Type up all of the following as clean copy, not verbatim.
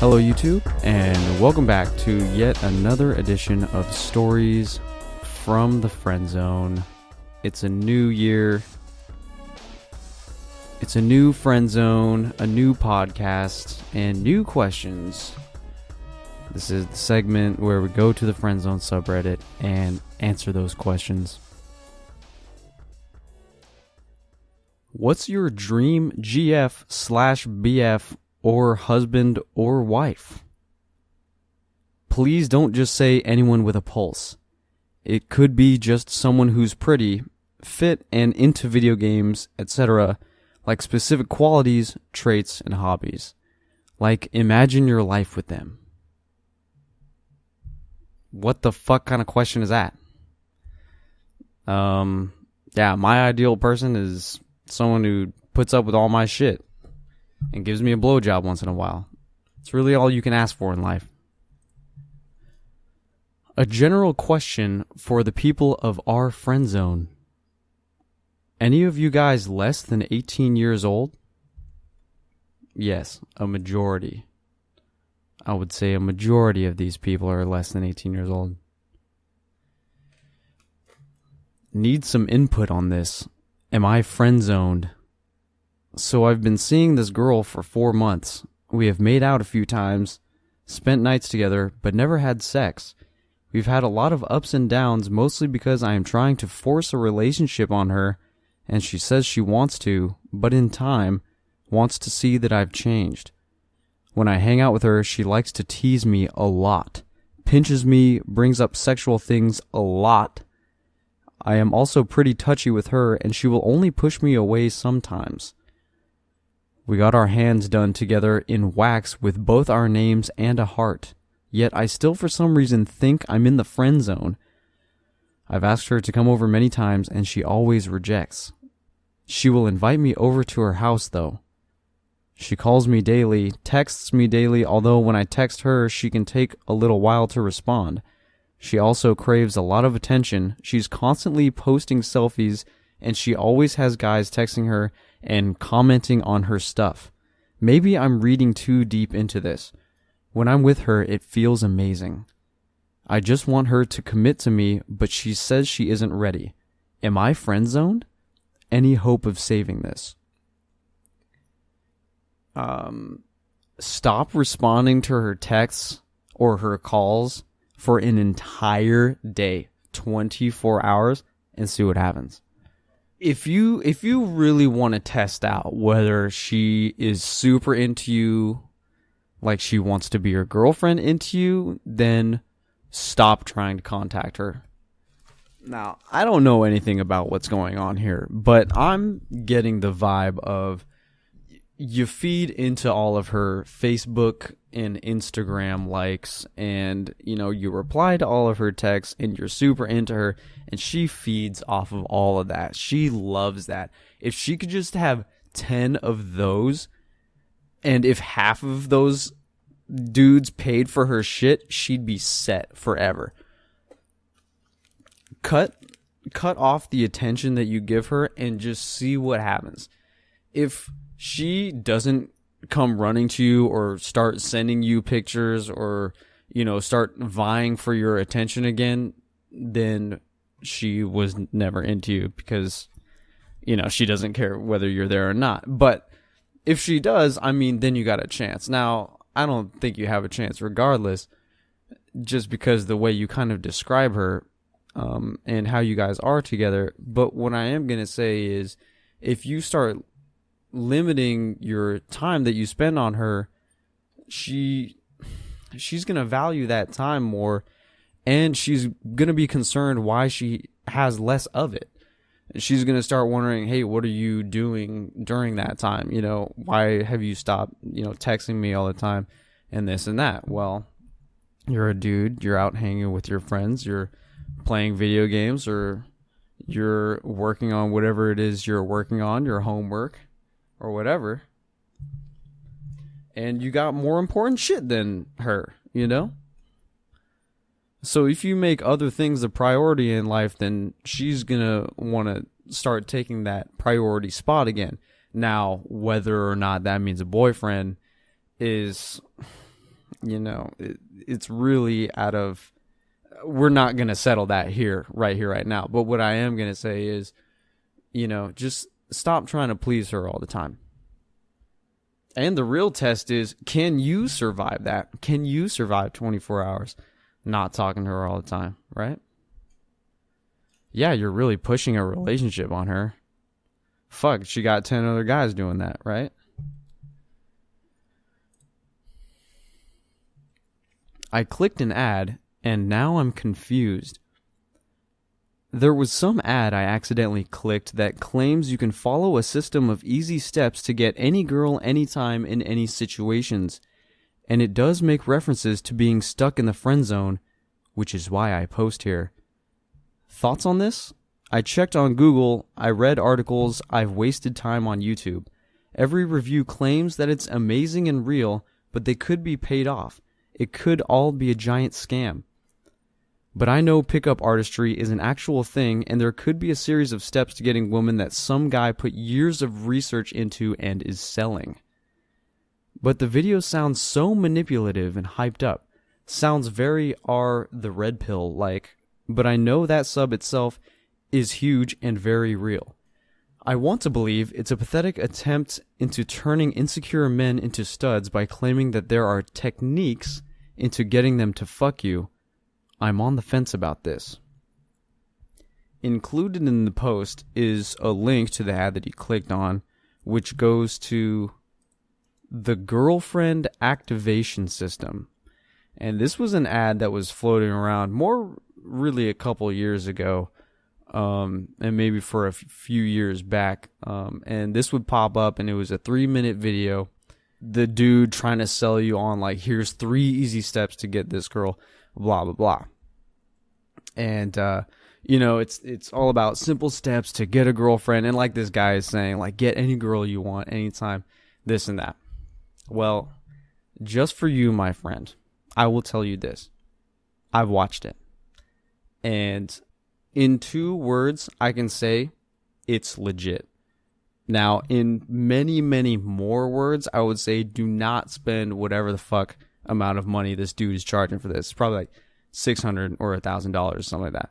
Hello YouTube, and welcome back to yet another edition of Stories from the Friendzone. It's a new year. It's a new Friendzone, a new podcast, and new questions. This is the segment where we go to the Friendzone subreddit and answer those questions. What's your dream GF/BF or husband or wife? Please don't just say anyone with a pulse. It could be just someone who's pretty, fit, and into video games, etc., like specific qualities, traits, and hobbies. Like, imagine your life with them. What the fuck kind of question is that? Yeah, my ideal person is someone who puts up with all my shit and gives me a blowjob once in a while. It's really all you can ask for in life. A general question for the people of our friend zone. Any of you guys less than 18 years old? Yes, a majority. I would say a majority of these people are less than 18 years old. Need some input on this. Am I friend zoned? So I've been seeing this girl for 4 months. We have made out a few times, spent nights together, but never had sex. We've had a lot of ups and downs, mostly because I am trying to force a relationship on her, and she says she wants to, but in time, wants to see that I've changed. When I hang out with her, she likes to tease me a lot, pinches me, brings up sexual things a lot. I am also pretty touchy with her, and she will only push me away sometimes. We got our hands done together in wax with both our names and a heart, yet I still for some reason think I'm in the friend zone. I've asked her to come over many times and she always rejects. She will invite me over to her house though. She calls me daily, texts me daily, although when I text her she can take a little while to respond. She also craves a lot of attention. She's constantly posting selfies and she always has guys texting her and commenting on her stuff. Maybe I'm reading too deep into this. When I'm with her, it feels amazing. I just want her to commit to me, but she says she isn't ready. Am I friend zoned? Any hope of saving this? Stop responding to her texts or her calls for an entire day, 24 hours, and see what happens. If you really want to test out whether she is super into you, like she wants to be your girlfriend into you, then stop trying to contact her. Now, I don't know anything about what's going on here, but I'm getting the vibe of you feed into all of her Facebook and Instagram likes, and you reply to all of her texts and you're super into her, and she feeds off of all of that. She loves that. If she could just have 10 of those, and if half of those dudes paid for her shit, she'd be set forever. Cut off the attention that you give her and just see what happens. If she doesn't come running to you or start sending you pictures or, start vying for your attention again, then she was never into you because, she doesn't care whether you're there or not. But if she does, then you got a chance. Now, I don't think you have a chance regardless, just because the way you kind of describe her and how you guys are together. But what I am going to say is if you start limiting your time that you spend on her, she's going to value that time more, and she's going to be concerned why she has less of it. She's going to start wondering, hey, what are you doing during that time? Why have you stopped, texting me all the time and this and that? Well, you're a dude, you're out hanging with your friends, you're playing video games, or you're working on whatever it is you're working on, your homework or whatever, and you got more important shit than her, So if you make other things a priority in life, then she's gonna want to start taking that priority spot again. Now, whether or not that means a boyfriend is it's really out of, we're not going to settle that right now. But what I am going to say is, just stop trying to please her all the time. And the real test is, can you survive that? Can you survive 24 hours not talking to her all the time, right? Yeah, you're really pushing a relationship on her. Fuck, she got 10 other guys doing that, right? I clicked an ad, and now I'm confused. There was some ad I accidentally clicked that claims you can follow a system of easy steps to get any girl anytime in any situations, and it does make references to being stuck in the friend zone, which is why I post here. Thoughts on this? I checked on Google, I read articles, I've wasted time on YouTube. Every review claims that it's amazing and real, but they could be paid off. It could all be a giant scam. But I know pickup artistry is an actual thing, and there could be a series of steps to getting women that some guy put years of research into and is selling. But the video sounds so manipulative and hyped up. Sounds very the red pill like, but I know that sub itself is huge and very real. I want to believe it's a pathetic attempt into turning insecure men into studs by claiming that there are techniques into getting them to fuck you. I'm on the fence about this. Included in the post is a link to the ad that he clicked on, which goes to the girlfriend activation system. And this was an ad that was floating around more really a couple years ago, and maybe for a few years back. And this would pop up, and it was a 3-minute video. The dude trying to sell you on, like, here's 3 easy steps to get this girl, blah, blah, blah. And, it's all about simple steps to get a girlfriend. And like this guy is saying, like, get any girl you want, anytime, this and that. Well, just for you, my friend, I will tell you this. I've watched it. And in 2 words, I can say it's legit. Now, in many, many more words, I would say do not spend whatever the fuck amount of money this dude is charging for this. It's probably like $600 or $1,000, something like that.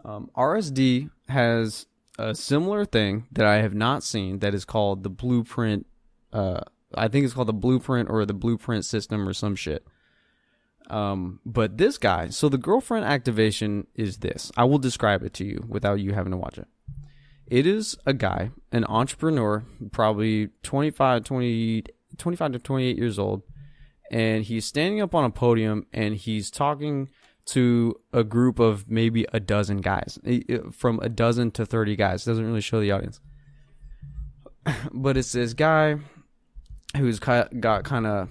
RSD has a similar thing that I have not seen that is called the Blueprint. I think it's called the Blueprint or the Blueprint system or some shit. But this guy, so the girlfriend activation is this. I will describe it to you without you having to watch it. It is a guy, an entrepreneur, probably 25 to 28 years old, and he's standing up on a podium and he's talking to a group of maybe a dozen guys, from a dozen to 30 guys. Doesn't really show the audience. But it's this guy who's got kind of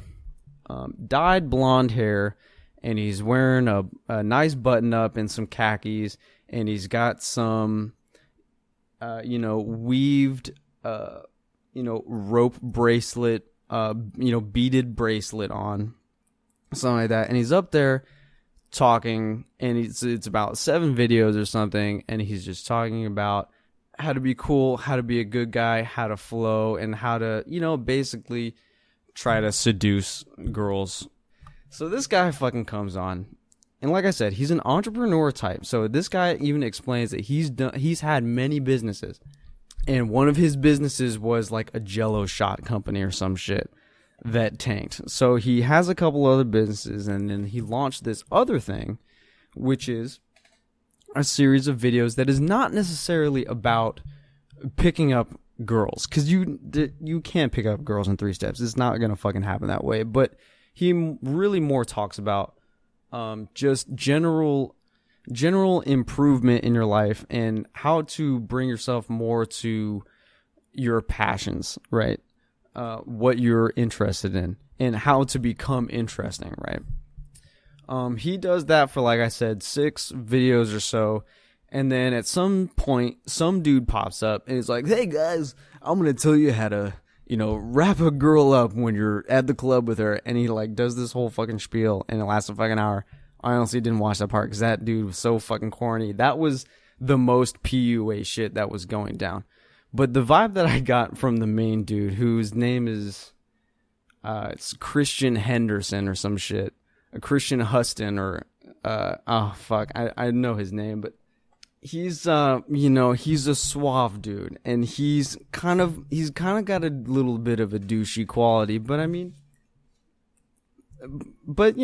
dyed blonde hair, and he's wearing a nice button up and some khakis, and he's got some weaved rope bracelet, beaded bracelet on, something like that. And he's up there talking, and it's about 7 videos or something, and he's just talking about how to be cool, how to be a good guy, how to flow, and how to, basically try to seduce girls. So this guy fucking comes on, and like I said, he's an entrepreneur type. So this guy even explains that he's had many businesses, and one of his businesses was like a Jello shot company or some shit that tanked. So he has a couple other businesses, and then he launched this other thing, which is a series of videos that is not necessarily about picking up girls, because you can't pick up girls in 3 steps. It's not gonna fucking happen that way. But he really more talks about just general improvement in your life and how to bring yourself more to your passions, right? What you're interested in and how to become interesting, right? He does that for, like I said, 6 videos or so. And then at some point, some dude pops up and he's like, hey guys, I'm going to tell you how to, wrap a girl up when you're at the club with her. And he like does this whole fucking spiel, and it lasts a fucking hour. I honestly didn't watch that part because that dude was so fucking corny. That was the most PUA shit that was going down. But the vibe that I got from the main dude, whose name is, It's Christian Henderson or some shit. Christian Huston or I know his name, but he's he's a suave dude, and he's kind of got a little bit of a douchey quality, but I mean, but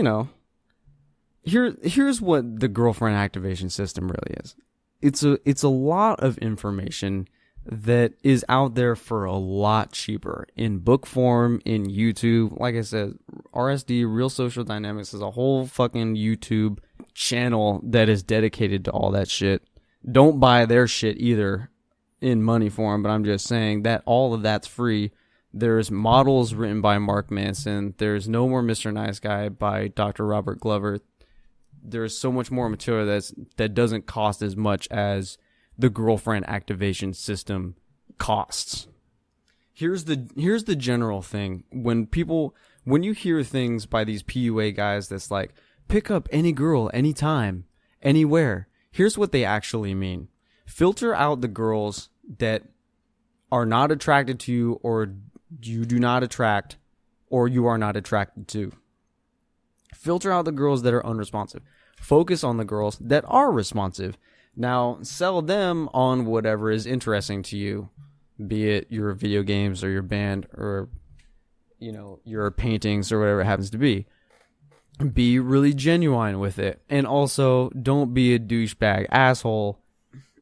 here's what the girlfriend activation system really is. It's a lot of information that is out there for a lot cheaper in book form, in YouTube. Like I said, RSD, Real Social Dynamics, is a whole fucking YouTube channel that is dedicated to all that shit. Don't buy their shit either in money form, but I'm just saying that all of that's free. There's models written by Mark Manson. There's No More Mr. Nice Guy by Dr. Robert Glover. There's so much more material that doesn't cost as much as the girlfriend activation system costs. Here's the general thing. When you hear things by these PUA guys that's like, pick up any girl, anytime, anywhere, here's what they actually mean. Filter out the girls that are not attracted to you, or you do not attract, or you are not attracted to. Filter out the girls that are unresponsive. Focus on the girls that are responsive. Now, sell them on whatever is interesting to you, be it your video games or your band or, your paintings or whatever it happens to be. Be really genuine with it. And also, don't be a douchebag asshole,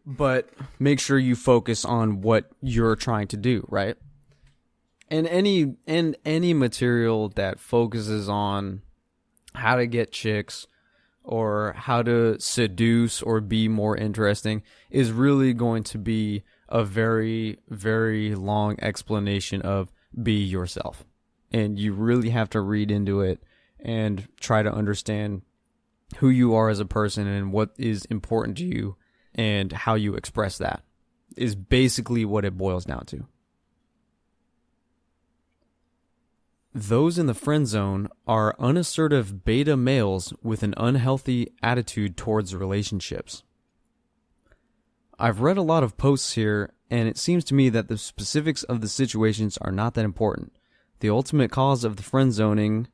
but make sure you focus on what you're trying to do, right? And any material that focuses on how to get chicks or how to seduce or be more interesting is really going to be a very, very long explanation of be yourself. And you really have to read into it and try to understand who you are as a person and what is important to you and how you express that is basically what it boils down to. Those in the friend zone are unassertive beta males with an unhealthy attitude towards relationships. I've read a lot of posts here, and it seems to me that the specifics of the situations are not that important. The ultimate cause of the friend zoning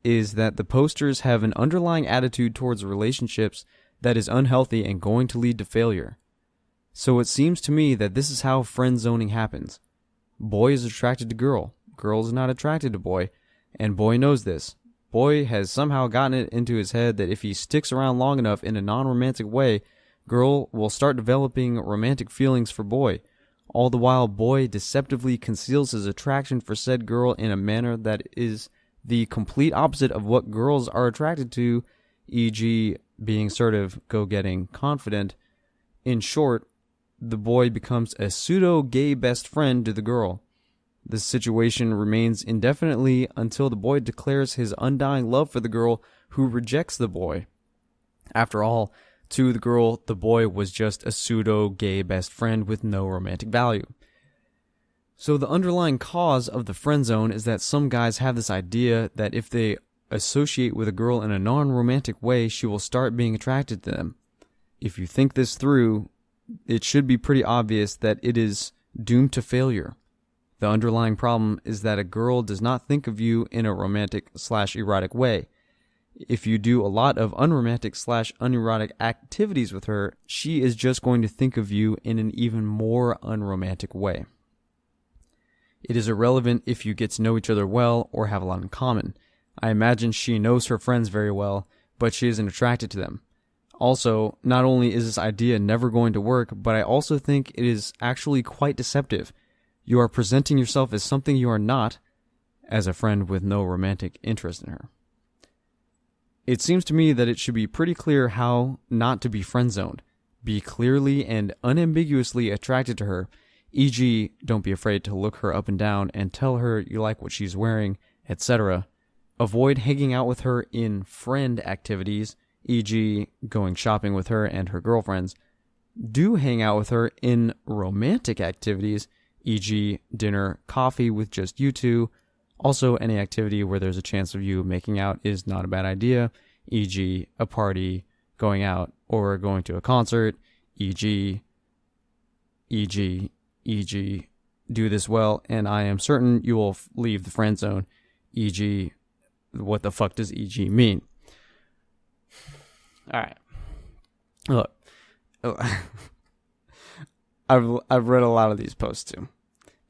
is that the posters have an underlying attitude towards relationships that is unhealthy and going to lead to failure. So it seems to me that this is how friend zoning happens. Boy is attracted to girl. Girl is not attracted to boy, and boy knows this. Boy has somehow gotten it into his head that if he sticks around long enough in a non-romantic way, girl will start developing romantic feelings for boy. All the while, boy deceptively conceals his attraction for said girl in a manner that is the complete opposite of what girls are attracted to, e.g., being assertive, go-getting, confident. In short, the boy becomes a pseudo-gay best friend to the girl. This situation remains indefinitely until the boy declares his undying love for the girl who rejects the boy. After all, to the girl, the boy was just a pseudo-gay best friend with no romantic value. So the underlying cause of the friend zone is that some guys have this idea that if they associate with a girl in a non-romantic way, she will start being attracted to them. If you think this through, it should be pretty obvious that it is doomed to failure. The underlying problem is that a girl does not think of you in a romantic/erotic way. If you do a lot of unromantic/unerotic activities with her, she is just going to think of you in an even more unromantic way. It is irrelevant if you get to know each other well or have a lot in common. I imagine she knows her friends very well, but she isn't attracted to them. Also, not only is this idea never going to work, but I also think it is actually quite deceptive. You are presenting yourself as something you are not, as a friend with no romantic interest in her. It seems to me that it should be pretty clear how not to be friend-zoned. Be clearly and unambiguously attracted to her, e.g., don't be afraid to look her up and down and tell her you like what she's wearing, etc. Avoid hanging out with her in friend activities, e.g., going shopping with her and her girlfriends. Do hang out with her in romantic activities, e.g., dinner, coffee with just you two. Also, any activity where there's a chance of you making out is not a bad idea, e.g., a party, going out, or going to a concert, e.g., do this well, and I am certain you will leave the friend zone. E.g., what the fuck does E.g. mean? All right. Look, I've read a lot of these posts too,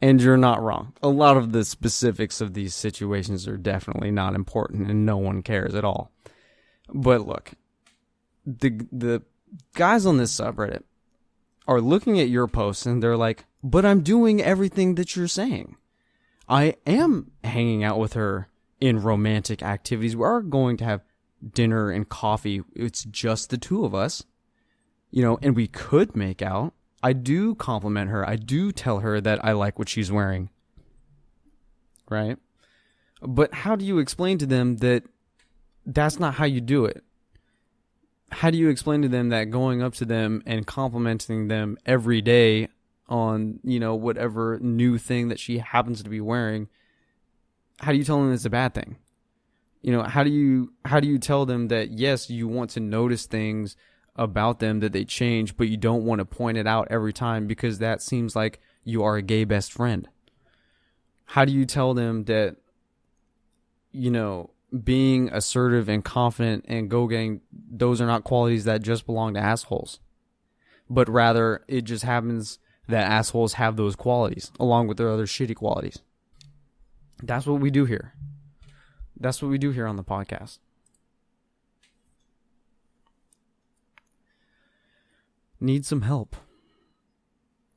and you're not wrong. A lot of the specifics of these situations are definitely not important, and no one cares at all. But look, the guys on this subreddit are looking at your posts and they're like, but I'm doing everything that you're saying. I am hanging out with her in romantic activities. We are going to have dinner and coffee. It's just the two of us, and we could make out. I do compliment her. I do tell her that I like what she's wearing. Right? But how do you explain to them that that's not how you do it? How do you explain to them that going up to them and complimenting them every day on, whatever new thing that she happens to be wearing, how do you tell them it's a bad thing? How do you tell them that, yes, you want to notice things about them that they change, but you don't want to point it out every time because that seems like you are a gay best friend? How do you tell them that, being assertive and confident and go-getting, those are not qualities that just belong to assholes, but rather it just happens that assholes have those qualities along with their other shitty qualities? That's what we do here. That's what we do here on the podcast. Need some help.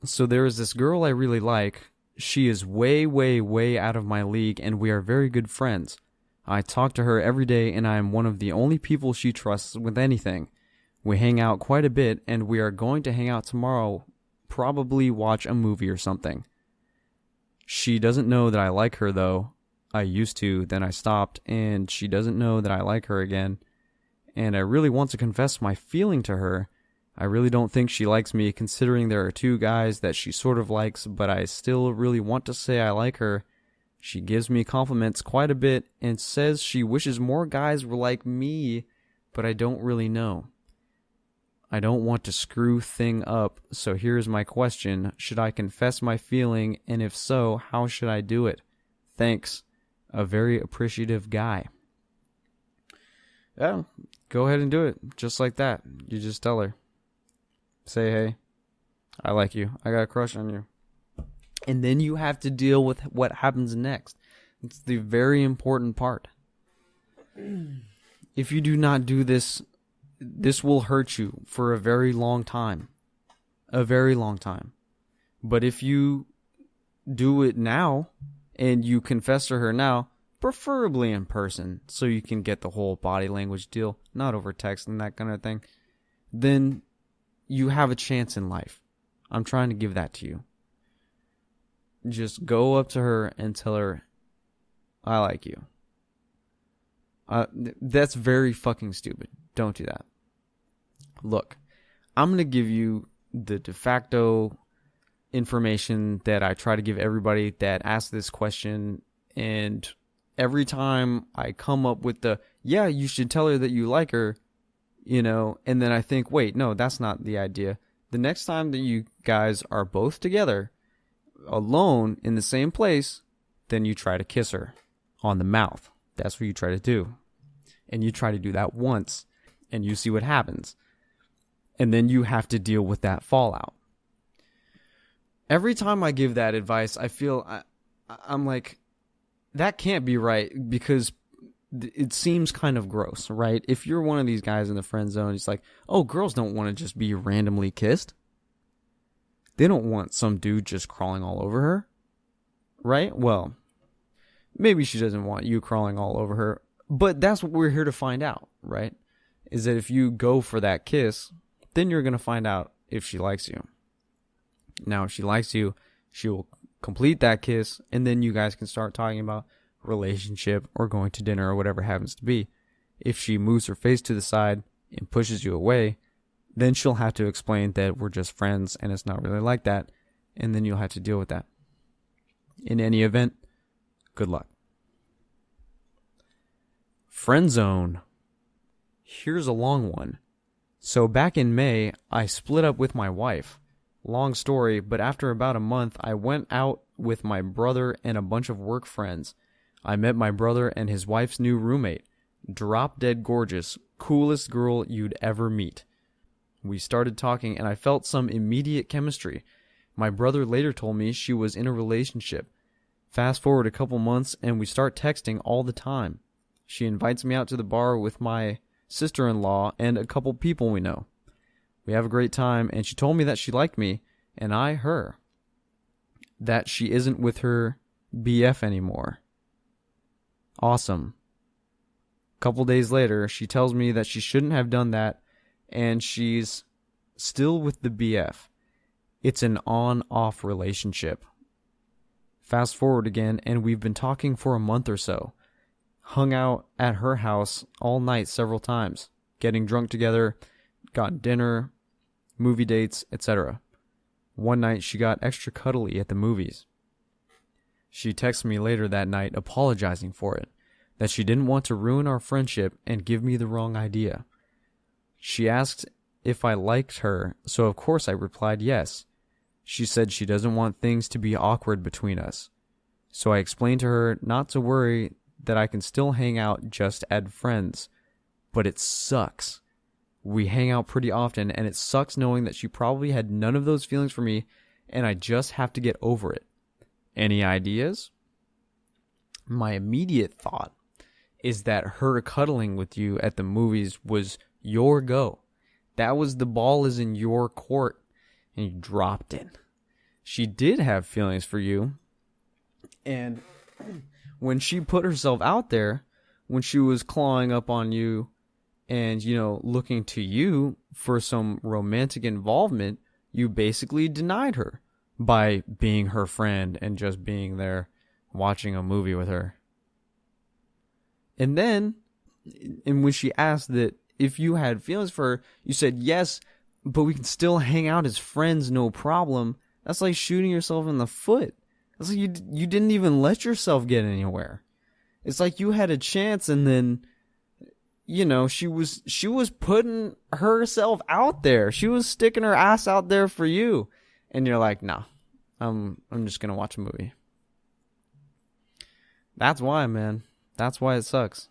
So there is this girl I really like. She is way, way, way out of my league, and we are very good friends. I talk to her every day, and I am one of the only people she trusts with anything. We hang out quite a bit, and we are going to hang out tomorrow, probably watch a movie or something. She doesn't know that I like her, though. I used to, then I stopped, and she doesn't know that I like her again. And I really want to confess my feeling to her. I really don't think she likes me, considering there are two guys that she sort of likes, but I still really want to say I like her. She gives me compliments quite a bit and says she wishes more guys were like me, but I don't really know. I don't want to screw thing up, so here's my question. Should I confess my feeling, and if so, how should I do it? Thanks. A very appreciative guy. Yeah, go ahead and do it. Just like that. You just tell her. Say, hey, I like you. I got a crush on you. And then you have to deal with what happens next. It's the very important part. If you do not do this, this will hurt you for a very long time. A very long time. But if you do it now, and you confess to her now, preferably in person, so you can get the whole body language deal, not over text and that kind of thing, then you have a chance in life. I'm trying to give that to you. Just go up to her and tell her, I like you. That's very fucking stupid. Don't do that. Look, I'm going to give you the de facto information that I try to give everybody that asks this question, and every time I come up with yeah, you should tell her that you like her, and then I think, wait, no, that's not the idea. The next time that you guys are both together, alone in the same place, then you try to kiss her on the mouth. That's what you try to do. And you try to do that once, and you see what happens. And then you have to deal with that fallout. Every time I give that advice, I feel I'm like, that can't be right, because it seems kind of gross, right? If you're one of these guys in the friend zone, it's like, oh, girls don't want to just be randomly kissed. They don't want some dude just crawling all over her, right? Well, maybe she doesn't want you crawling all over her, but that's what we're here to find out, right? Is that if you go for that kiss, then you're going to find out if she likes you. Now, if she likes you, she will complete that kiss, and then you guys can start talking about relationship or going to dinner or whatever happens to be. If she moves her face to the side and pushes you away, then she'll have to explain that we're just friends and it's not really like that, and then you'll have to deal with that. In any event, good luck. Friendzone. Here's a long one. So back in May, I split up with my wife. Long story, but after about a month, I went out with my brother and a bunch of work friends. I met my brother and his wife's new roommate. Drop dead gorgeous, coolest girl you'd ever meet. We started talking and I felt some immediate chemistry. My brother later told me she was in a relationship. Fast forward a couple months and we start texting all the time. She invites me out to the bar with my sister-in-law and a couple people we know. We have a great time and she told me that she liked me and I her. That she isn't with her BF anymore. Awesome. Couple days later, she tells me that she shouldn't have done that and she's still with the BF. It's an on-off relationship. Fast forward again and we've been talking for a month or so. Hung out at her house all night several times. Getting drunk together, got dinner, movie dates, etc. One night she got extra cuddly at the movies. She texted me later that night apologizing for it. That she didn't want to ruin our friendship and give me the wrong idea. She asked if I liked her, so of course I replied yes. She said she doesn't want things to be awkward between us. So I explained to her not to worry, that I can still hang out just as friends. But it sucks. We hang out pretty often and it sucks knowing that she probably had none of those feelings for me and I just have to get over it. Any ideas? My immediate thought is that her cuddling with you at the movies was your go. That was the ball is in your court and you dropped it. She did have feelings for you. And when she put herself out there, when she was clawing up on you and, looking to you for some romantic involvement, you basically denied her by being her friend and just being there watching a movie with her. And then, when she asked that if you had feelings for her, you said yes, but we can still hang out as friends, no problem. That's like shooting yourself in the foot. It's like you didn't even let yourself get anywhere. It's like you had a chance and then, she was putting herself out there. She was sticking her ass out there for you. And you're like, nah, I'm just going to watch a movie. That's why, man. That's why it sucks.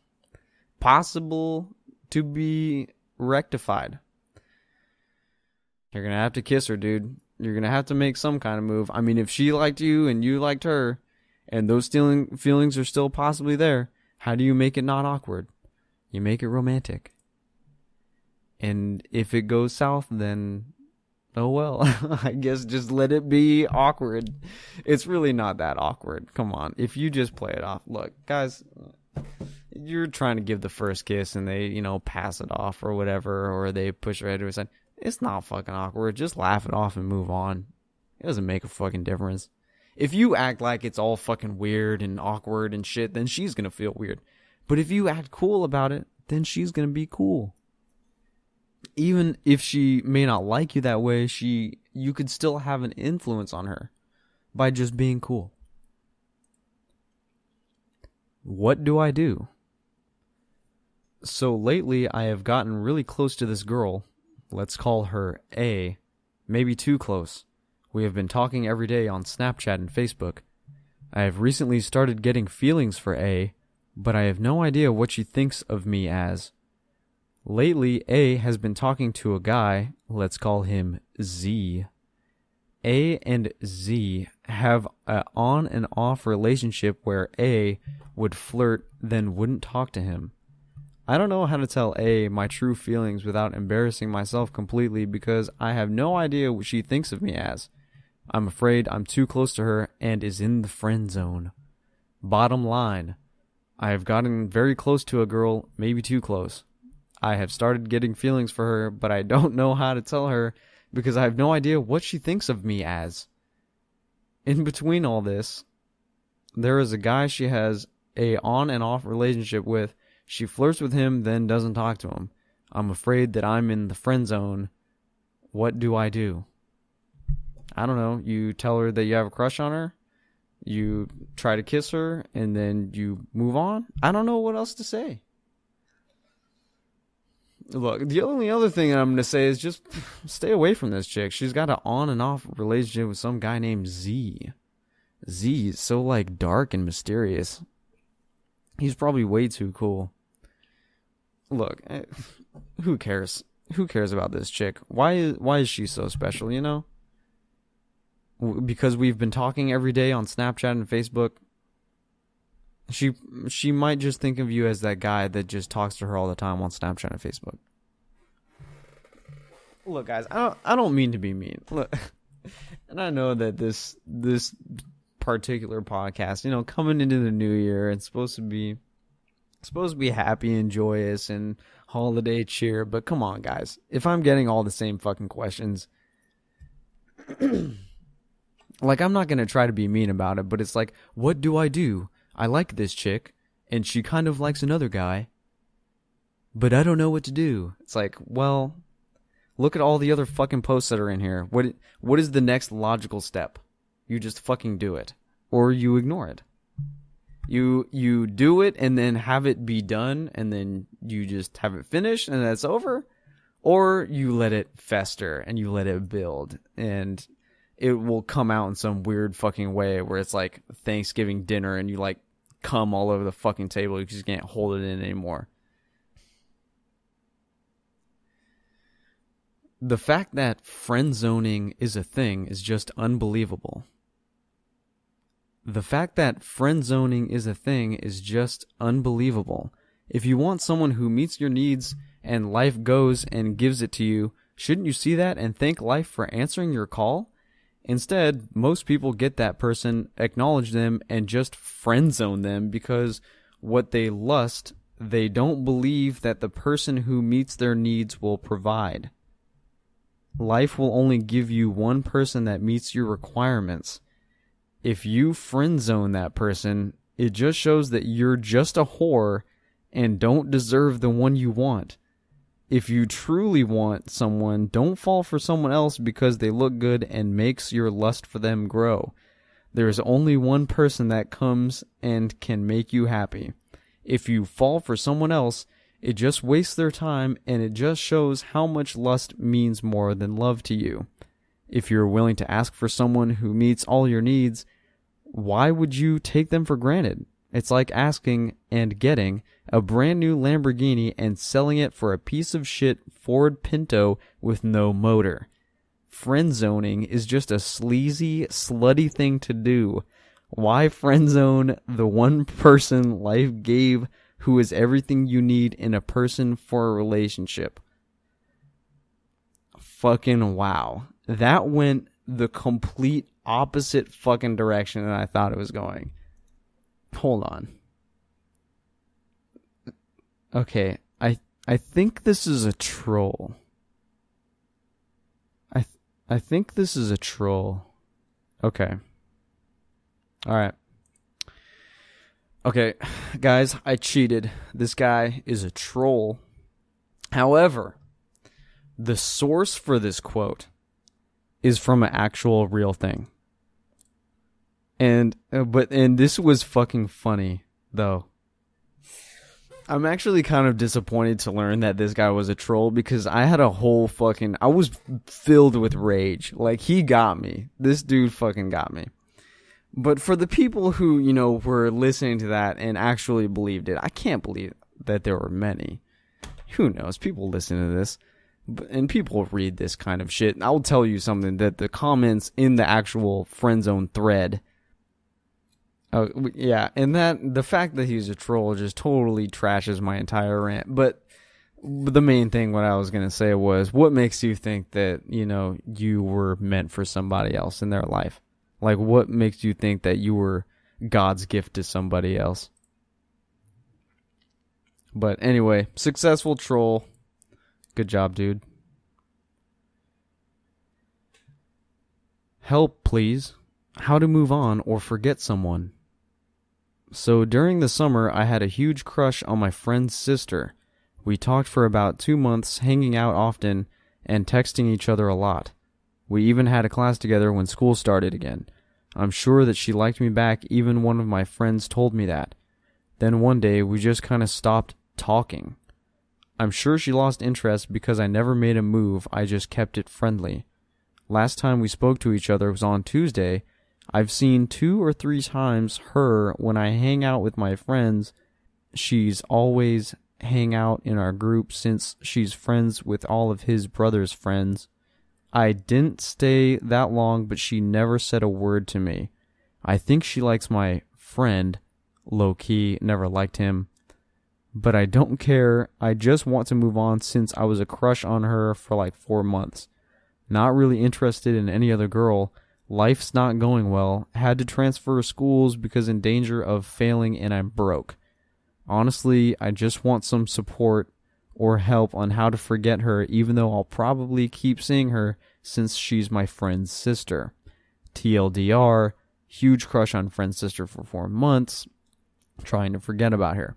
Possible to be rectified. You're going to have to kiss her, dude. You're going to have to make some kind of move. I mean, if she liked you and you liked her, and those feelings are still possibly there, how do you make it not awkward? You make it romantic. And if it goes south, then, oh well. I guess just let it be awkward. It's really not that awkward. Come on. If you just play it off. Look, guys, you're trying to give the first kiss and they, pass it off or whatever, or they push her head to her side. It's not fucking awkward. Just laugh it off and move on. It doesn't make a fucking difference. If you act like it's all fucking weird and awkward and shit, then she's gonna feel weird. But if you act cool about it, then she's gonna be cool. Even if she may not like you that way, you could still have an influence on her by just being cool. What do I do? So lately, I have gotten really close to this girl. Let's call her A. Maybe too close. We have been talking every day on Snapchat and Facebook. I have recently started getting feelings for A, but I have no idea what she thinks of me as. Lately, A has been talking to a guy, let's call him Z. A and Z have an on and off relationship where A would flirt, then wouldn't talk to him. I don't know how to tell A my true feelings without embarrassing myself completely because I have no idea what she thinks of me as. I'm afraid I'm too close to her and is in the friend zone. Bottom line, I have gotten very close to a girl, maybe too close. I have started getting feelings for her, but I don't know how to tell her because I have no idea what she thinks of me as. In between all this, there is a guy she has a on and off relationship with. She flirts with him, then doesn't talk to him. I'm afraid that I'm in the friend zone. What do I do? I don't know. You tell her that you have a crush on her. You try to kiss her, and then you move on. I don't know what else to say. Look, the only other thing I'm going to say is just stay away from this chick. She's got an on and off relationship with some guy named Z. Z is so, dark and mysterious. He's probably way too cool. Look, who cares? Who cares about this chick? Why is she so special, you know? Because we've been talking every day on Snapchat and Facebook. She might just think of you as that guy that just talks to her all the time on Snapchat and Facebook. Look, guys, I don't mean to be mean. Look, and I know that this particular podcast, you know, coming into the new year, it's supposed to be happy and joyous and holiday cheer, but come on, guys. If I'm getting all the same fucking questions, like, I'm not going to try to be mean about it, but it's like, what do? I like this chick, and she kind of likes another guy, but I don't know what to do. It's like, well, look at all the other fucking posts that are in here. What is the next logical step? You just fucking do it, or you ignore it. You do it and then have it be done, and then you just have it finished and that's over, or you let it fester and you let it build, and it will come out in some weird fucking way where it's like Thanksgiving dinner and you like cum all over the fucking table. You just can't hold it in anymore. The fact that friend zoning is a thing is just unbelievable. The fact that friend zoning is a thing is just unbelievable. If you want someone who meets your needs and life goes and gives it to you, shouldn't you see that and thank life for answering your call? Instead, most people get that person, acknowledge them, and just friend zone them because what they lust, they don't believe that the person who meets their needs will provide. Life will only give you one person that meets your requirements. If you friend zone that person, it just shows that you're just a whore and don't deserve the one you want. If you truly want someone, don't fall for someone else because they look good and makes your lust for them grow. There is only one person that comes and can make you happy. If you fall for someone else, it just wastes their time and it just shows how much lust means more than love to you. If you're willing to ask for someone who meets all your needs, why would you take them for granted? It's like asking and getting a brand new Lamborghini and selling it for a piece of shit Ford Pinto with no motor. Friend zoning is just a sleazy, slutty thing to do. Why friend zone the one person life gave who is everything you need in a person for a relationship? Fucking wow. That went the complete opposite fucking direction than I thought it was going. Hold on. Okay, I think this is a troll. I think this is a troll. Okay. Alright. Okay, guys, I cheated. This guy is a troll. However, the source for this quote is from an actual real thing. And this was fucking funny, though. I'm actually kind of disappointed to learn that this guy was a troll because I had a whole fucking... I was filled with rage. Like, he got me. This dude fucking got me. But for the people who, you know, were listening to that and actually believed it, I can't believe that there were many. Who knows? People listen to this. And people read this kind of shit. And I'll tell you something, that the comments in the actual Friendzone thread... Oh, yeah, and that the fact that he's a troll just totally trashes my entire rant. But the main thing what I was going to say was, what makes you think that, you know, you were meant for somebody else in their life? Like, what makes you think that you were God's gift to somebody else? But anyway, successful troll. Good job, dude. Help, please. How to move on or forget someone. So during the summer, I had a huge crush on my friend's sister. We talked for about 2 months, hanging out often and texting each other a lot. We even had a class together when school started again. I'm sure that she liked me back, even one of my friends told me that. Then one day, we just kind of stopped talking. I'm sure she lost interest because I never made a move, I just kept it friendly. Last time we spoke to each other was on Tuesday. I've seen 2 or 3 times her when I hang out with my friends, she's always hang out in our group since she's friends with all of his brother's friends. I didn't stay that long, but she never said a word to me. I think she likes my friend. Low-key, never liked him. But I don't care. I just want to move on since I was a crush on her for like 4 months. Not really interested in any other girl. Life's not going well. Had to transfer schools because in danger of failing and I'm broke. Honestly, I just want some support or help on how to forget her, even though I'll probably keep seeing her since she's my friend's sister. TLDR, huge crush on friend's sister for 4 months, trying to forget about her.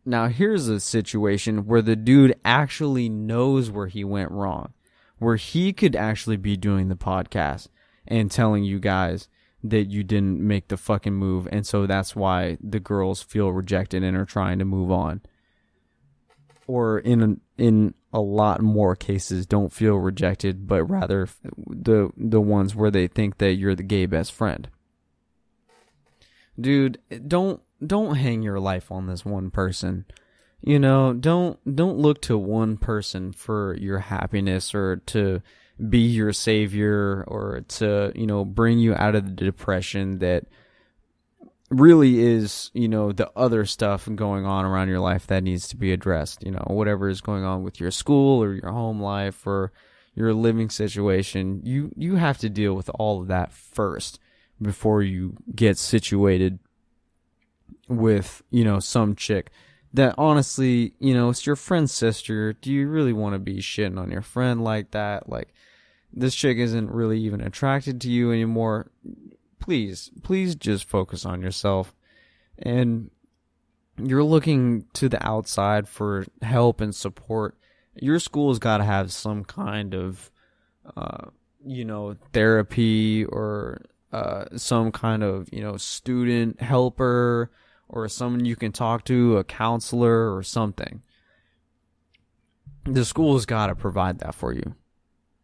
Now here's a situation where the dude actually knows where he went wrong, where he could actually be doing the podcast and telling you guys that you didn't make the fucking move, and so that's why the girls feel rejected and are trying to move on. Or in a lot more cases, don't feel rejected, but rather the ones where they think that you're the gay best friend. Dude, don't hang your life on this one person. You know, don't look to one person for your happiness or to be your savior or to, you know, bring you out of the depression that really is, you know, the other stuff going on around your life that needs to be addressed. You know, whatever is going on with your school or your home life or your living situation, you have to deal with all of that first before you get situated with, you know, some chick that honestly, you know, it's your friend's sister. Do you really want to be shitting on your friend like that? Like, this chick isn't really even attracted to you anymore. Please just focus on yourself. And you're looking to the outside for help and support. Your school's got to have some kind of, you know, therapy or some kind of, you know, student helper or someone you can talk to, a counselor or something. The school's got to provide that for you.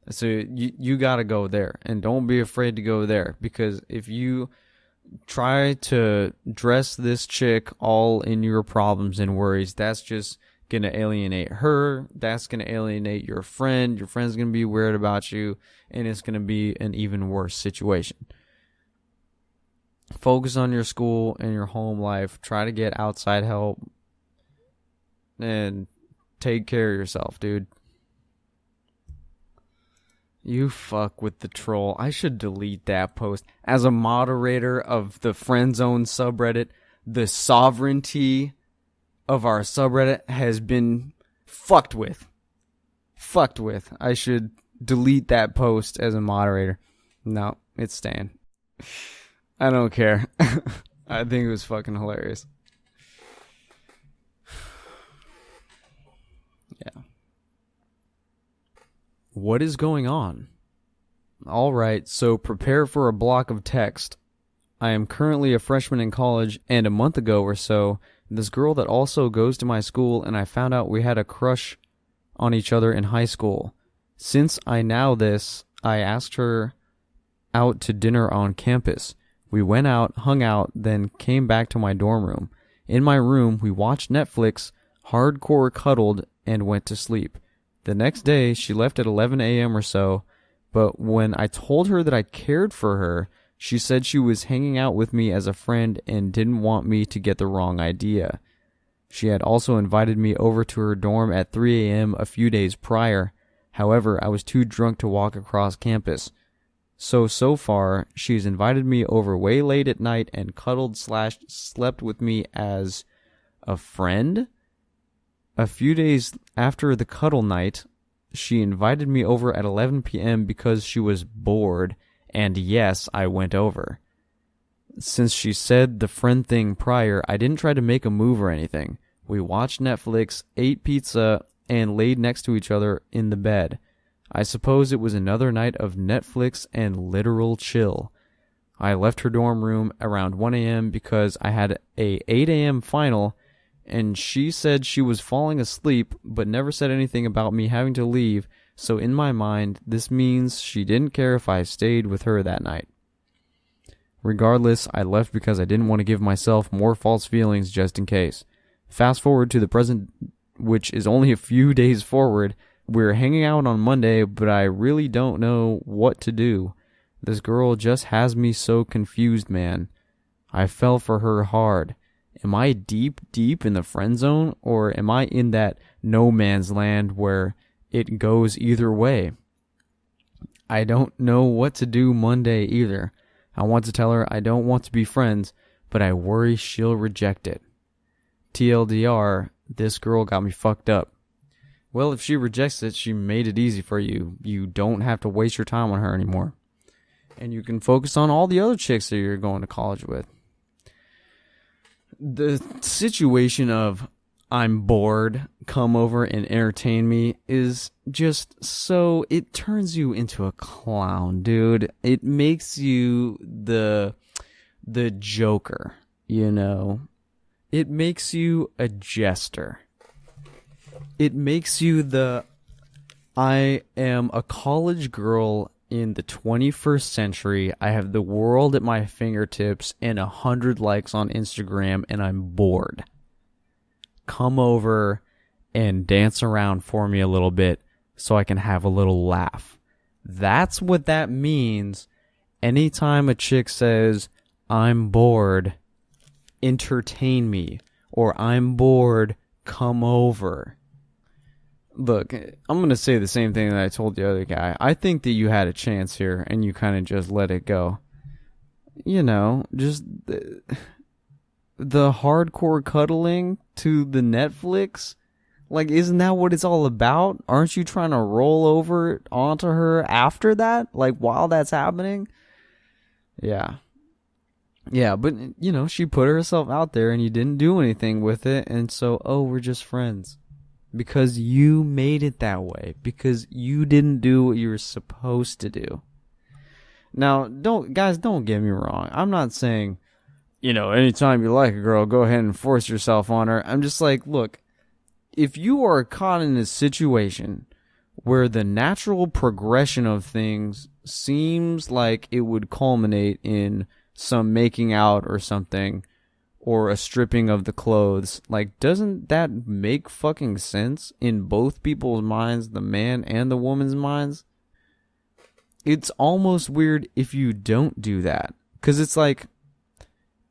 So you got to go there, and don't be afraid to go there, because if you try to dress this chick all in your problems and worries, that's just going to alienate her. That's going to alienate your friend. Your friend's going to be weird about you, and it's going to be an even worse situation. Focus on your school and your home life. Try to get outside help, and take care of yourself, dude. You fuck with the troll. I should delete that post. As a moderator of the Friendzone subreddit, the sovereignty of our subreddit has been fucked with. I should delete that post as a moderator. No, it's staying. I don't care. I think it was fucking hilarious. Yeah. What is going on? Alright, so prepare for a block of text. I am currently a freshman in college, and a month ago or so, this girl that also goes to my school and I found out we had a crush on each other in high school. Since I know this, I asked her out to dinner on campus. We went out, hung out, then came back to my dorm room. In my room, we watched Netflix, hardcore cuddled, and went to sleep. The next day, she left at 11 a.m. or so, but when I told her that I cared for her, she said she was hanging out with me as a friend and didn't want me to get the wrong idea. She had also invited me over to her dorm at 3 a.m. a few days prior. However, I was too drunk to walk across campus. So far, she's invited me over way late at night and cuddled/slept with me as a friend. A few days after the cuddle night, she invited me over at 11 p.m. because she was bored, and yes, I went over. Since she said the friend thing prior, I didn't try to make a move or anything. We watched Netflix, ate pizza, and laid next to each other in the bed. I suppose it was another night of Netflix and literal chill. I left her dorm room around 1 a.m. because I had a 8 a.m. final, and she said she was falling asleep, but never said anything about me having to leave, so in my mind, this means she didn't care if I stayed with her that night. Regardless, I left because I didn't want to give myself more false feelings just in case. Fast forward to the present, which is only a few days forward. We're hanging out on Monday, but I really don't know what to do. This girl just has me so confused, man. I fell for her hard. Am I deep in the friend zone, or am I in that no man's land where it goes either way? I don't know what to do Monday either. I want to tell her I don't want to be friends, but I worry she'll reject it. TLDR, this girl got me fucked up. Well, if she rejects it, she made it easy for you. You don't have to waste your time on her anymore. And you can focus on all the other chicks that you're going to college with. The situation of I'm bored, come over and entertain me is just so, it turns you into a clown, dude. It makes you the Joker, you know. It makes you a jester. It makes you I am a college girl in the 21st century. I have the world at my fingertips and 100 likes on Instagram, and I'm bored. Come over and dance around for me a little bit so I can have a little laugh. That's what that means. Anytime a chick says, I'm bored, entertain me, or I'm bored, come over. Look, I'm going to say the same thing that I told the other guy. I think that you had a chance here and you kind of just let it go. You know, just the hardcore cuddling to the Netflix. Like, isn't that what it's all about? Aren't you trying to roll over onto her after that? Like, while that's happening? Yeah. Yeah, but, you know, she put herself out there and you didn't do anything with it. And so, we're just friends. Because you made it that way. Because you didn't do what you were supposed to do. Now, don't get me wrong. I'm not saying, you know, anytime you like a girl, go ahead and force yourself on her. I'm just like, look, if you are caught in a situation where the natural progression of things seems like it would culminate in some making out or something, or a stripping of the clothes, like, doesn't that make fucking sense in both people's minds, the man and the woman's minds? It's almost weird if you don't do that. Because it's like,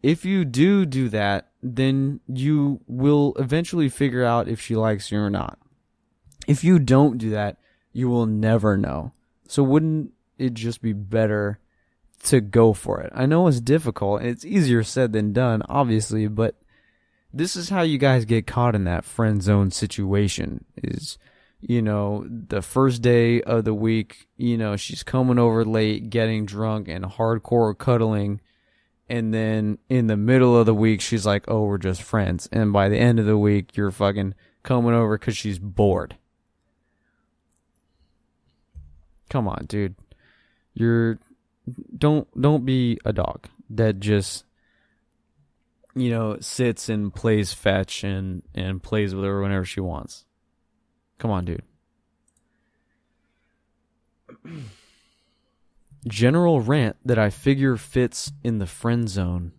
if you do that, then you will eventually figure out if she likes you or not. If you don't do that, you will never know. So wouldn't it just be better to go for it? I know it's difficult, and it's easier said than done, obviously, but this is how you guys get caught in that friend zone situation. Is, you know, the first day of the week, you know, she's coming over late, getting drunk, and hardcore cuddling, and then in the middle of the week, she's like, oh, we're just friends, and by the end of the week, you're fucking coming over because she's bored. Come on, dude. Don't be a dog that just, you know, sits and plays fetch and plays with her whenever she wants. Come on, dude. General rant that I figure fits in the friend zone.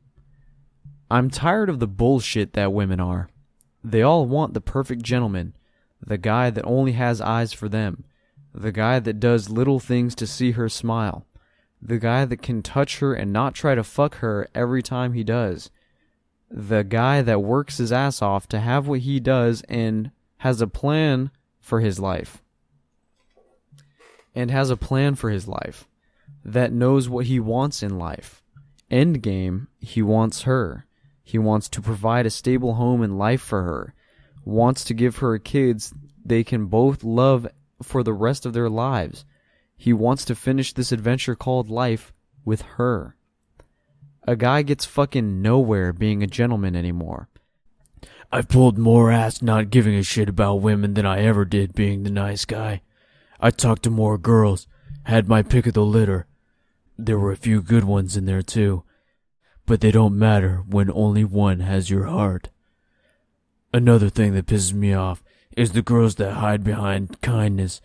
I'm tired of the bullshit that women are. They all want the perfect gentleman, the guy that only has eyes for them, the guy that does little things to see her smile, the guy that can touch her and not try to fuck her every time he does, the guy that works his ass off to have what he does and has a plan for his life. That knows what he wants in life. Endgame, he wants her. He wants to provide a stable home and life for her. Wants to give her kids they can both love for the rest of their lives. He wants to finish this adventure called life with her. A guy gets fucking nowhere being a gentleman anymore. I've pulled more ass not giving a shit about women than I ever did being the nice guy. I talked to more girls, had my pick of the litter. There were a few good ones in there too, but they don't matter when only one has your heart. Another thing that pisses me off is the girls that hide behind kindness.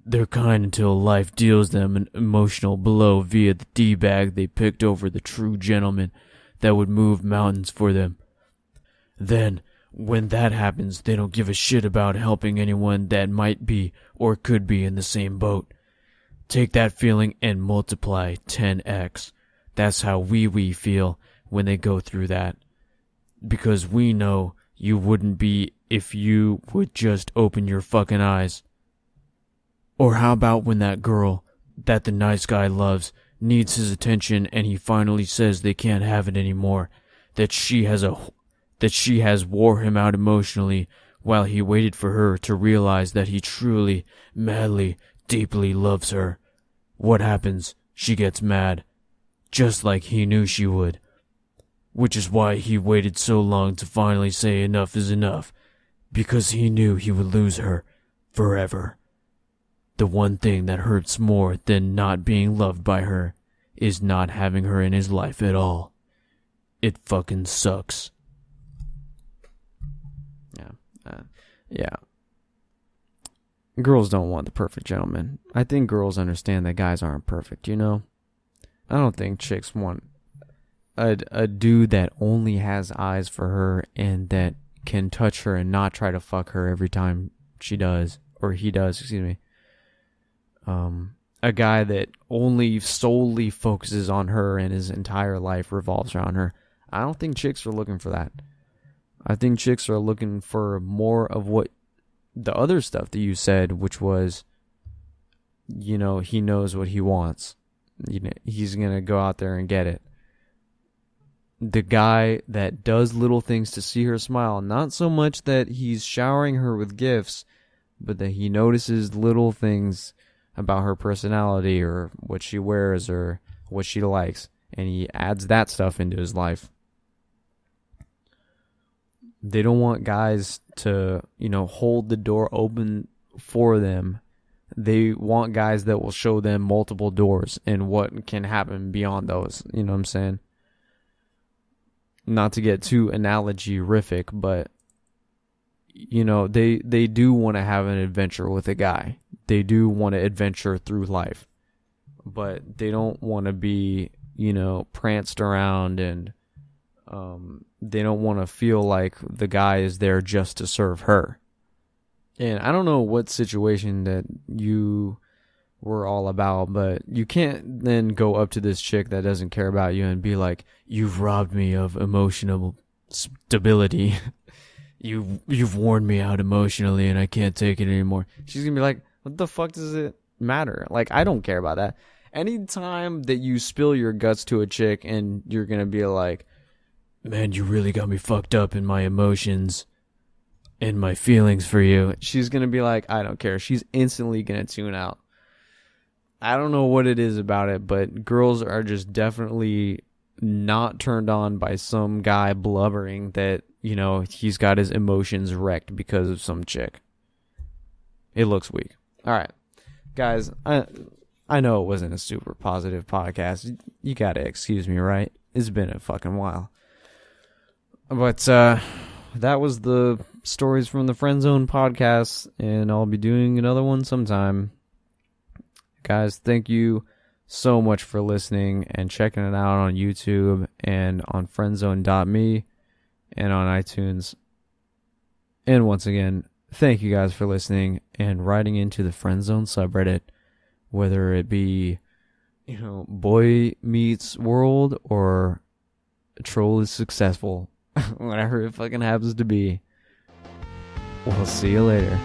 They're kind until life deals them an emotional blow via the D-bag they picked over the true gentleman that would move mountains for them. Then, When that happens, they don't give a shit about helping anyone that might be or could be in the same boat. Take that feeling and multiply 10x. That's how we feel when they go through that. Because we know you wouldn't be if you would just open your fucking eyes. Or how about when that girl that the nice guy loves needs his attention and he finally says they can't have it anymore, that she has wore him out emotionally while he waited for her to realize that he truly, madly, deeply loves her. What happens? She gets mad, just like he knew she would. Which is why he waited so long to finally say enough is enough, because he knew he would lose her forever. The one thing that hurts more than not being loved by her is not having her in his life at all. It fucking sucks. Yeah. Girls don't want the perfect gentleman. I think girls understand that guys aren't perfect, you know? I don't think chicks want a dude that only has eyes for her and that can touch her and not try to fuck her every time she does, or he does, excuse me. A guy that only solely focuses on her and his entire life revolves around her. I don't think chicks are looking for that. I think chicks are looking for more of what the other stuff that you said, which was, you know, he knows what he wants. You know, he's going to go out there and get it. The guy that does little things to see her smile, not so much that he's showering her with gifts, but that he notices little things about her personality or what she wears or what she likes, and he adds that stuff into his life. They don't want guys to, you know, hold the door open for them. They want guys that will show them multiple doors and what can happen beyond those. You know what I'm saying? Not to get too analogy-rific, but, you know, they do want to have an adventure with a guy. They do want to adventure through life. But they don't want to be, you know, pranced around, and they don't want to feel like the guy is there just to serve her. And I don't know what situation that you were all about, but you can't then go up to this chick that doesn't care about you and be like, "You've robbed me of emotional stability. You've worn me out emotionally and I can't take it anymore." She's gonna be like, "What the fuck does it matter? Like, I don't care about that." Anytime that you spill your guts to a chick and you're gonna be like, "Man, you really got me fucked up in my emotions and my feelings for you," she's gonna be like, "I don't care." She's instantly gonna tune out. I don't know what it is about it, but girls are just definitely not turned on by some guy blubbering that, you know, he's got his emotions wrecked because of some chick. It looks weak. All right, guys, I know it wasn't a super positive podcast. You gotta excuse me, right? It's been a fucking while. But that was the stories from the Friendzone podcast, and I'll be doing another one sometime. Guys, thank you so much for listening and checking it out on YouTube and on friendzone.me and on iTunes. And once again, thank you guys for listening and writing into the Friendzone subreddit, whether it be, you know, boy meets world or troll is successful. Whatever it fucking happens to be. We'll see you later.